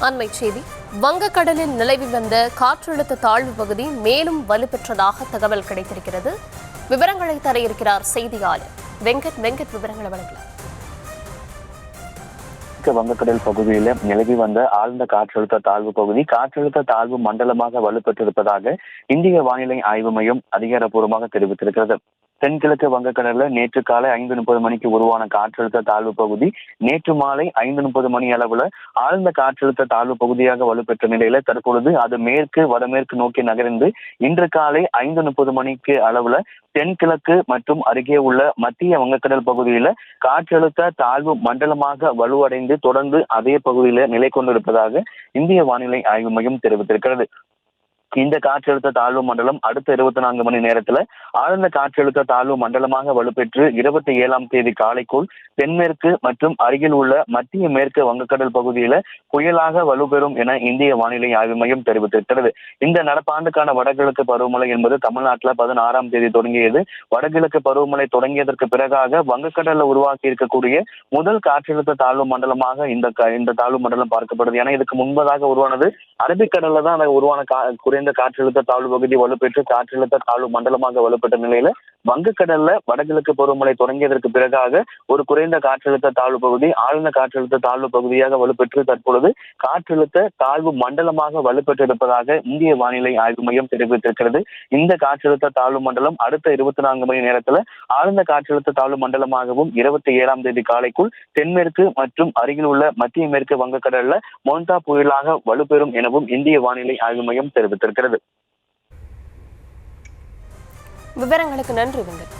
அண்மைச் செய்தி. வங்கக்கடலில் நிலவி வந்த காற்றழுத்த தாழ்வு பகுதி மேலும் வலுப்பெற்றதாக தகவல் கிடைத்திருக்கிறது. விவரங்களை தர இருக்கிறார் செய்தியாளர் வெங்கட். விவரங்களை வழங்கலாம். வங்கக்கடல் பகுதியில் நிலவி வந்த ஆழ்ந்த காற்றழுத்த தாழ்வு பகுதி காற்றழுத்த தாழ்வு மண்டலமாக வலுப்பெற்றிருப்பதாக இந்திய வானிலை ஆய்வு மையம் அதிகாரப்பூர்வமாக தெரிவித்திருக்கிறது. தென்கிழக்கு வங்கக்கடல்ல நேற்று காலை 5:30 மணிக்கு உருவான காற்றழுத்த தாழ்வு பகுதி நேற்று மாலை 5:30 மணி அளவுல ஆழ்ந்த காற்றழுத்த தாழ்வு பகுதியாக வலுப்பெற்ற நிலையில தற்பொழுது அது மேற்கு வடமேற்கு நோக்கி நகர்ந்து இன்று காலை 5:30 மணிக்கு அளவுல தென்கிழக்கு மற்றும் அருகே உள்ள மத்திய வங்கக்கடல் பகுதியில காற்றழுத்த தாழ்வு மண்டலமாக வலுவடைந்து தொடர்ந்து அதே பகுதியில நிலை கொண்டிருப்பதாக இந்திய வானிலை ஆய்வு மையம் தெரிவித்திருக்கிறது. இந்த காற்றழுத்த தாழ்வு மண்டலம் அடுத்த 24 மணி நேரத்துல ஆழ்ந்த காற்றழுத்த தாழ்வு மண்டலமாக வலுப்பெற்று 27ஆம் தேதி காலைக்குள் தென்மேற்கு மற்றும் அருகில் உள்ள மத்திய மேற்கு வங்கக்கடல் பகுதியில புயலாக வலுப்பெறும் என இந்திய வானிலை ஆய்வு மையம் தெரிவித்திருக்கிறது. இந்த நடப்பாண்டுக்கான வடகிழக்கு பருவமழை என்பது தமிழ்நாட்டுல 16ஆம் தேதி தொடங்கியது. வடகிழக்கு பருவமழை தொடங்கியதற்கு பிறகாக வங்கக்கடல்ல உருவாக்கி இருக்கக்கூடிய முதல் காற்றழுத்த தாழ்வு மண்டலமாக இந்த தாழ்வு மண்டலம் பார்க்கப்படுது. ஏன்னா இதுக்கு முன்பதாக உருவானது அரபிக்கடல்ல தான் உருவான குறைந்த காற்றழுத்த தாழ்வு பகுதி வலுப்பெற்று காற்றழுத்த தாழ்வு மண்டலமாக வலுப்பெற்ற நிலையில வங்கக்கடல்ல வடகிழக்கு பருவமழை தொடங்கியதற்கு பிறகாக ஒரு குறைந்த காற்றழுத்த தாழ்வு பகுதி ஆழ்ந்த காற்றழுத்த தாழ்வு பகுதியாக வலுப்பெற்று தற்பொழுது காற்றழுத்த தாழ்வு மண்டலமாக வலுப்பெற்றிருப்பதாக இந்திய வானிலை ஆய்வு மையம் தெரிவித்திருக்கிறது. இந்த காற்றழுத்த தாழ்வு மண்டலம் அடுத்த 24 மணி நேரத்துல ஆழ்ந்த காற்றழுத்த தாழ்வு மண்டலமாகவும் 27ஆம் தேதி காலைக்குள் தென்மேற்கு மற்றும் அருகில் உள்ள மத்திய மேற்கு வங்கக்கடல்ல மோந்தா புயலாக வலுப்பெறும் எனவும் இந்திய வானிலை ஆய்வு மையம் தெரிவித்திருக்கிறது. விவரங்களுக்கு நன்றி வெங்கட்.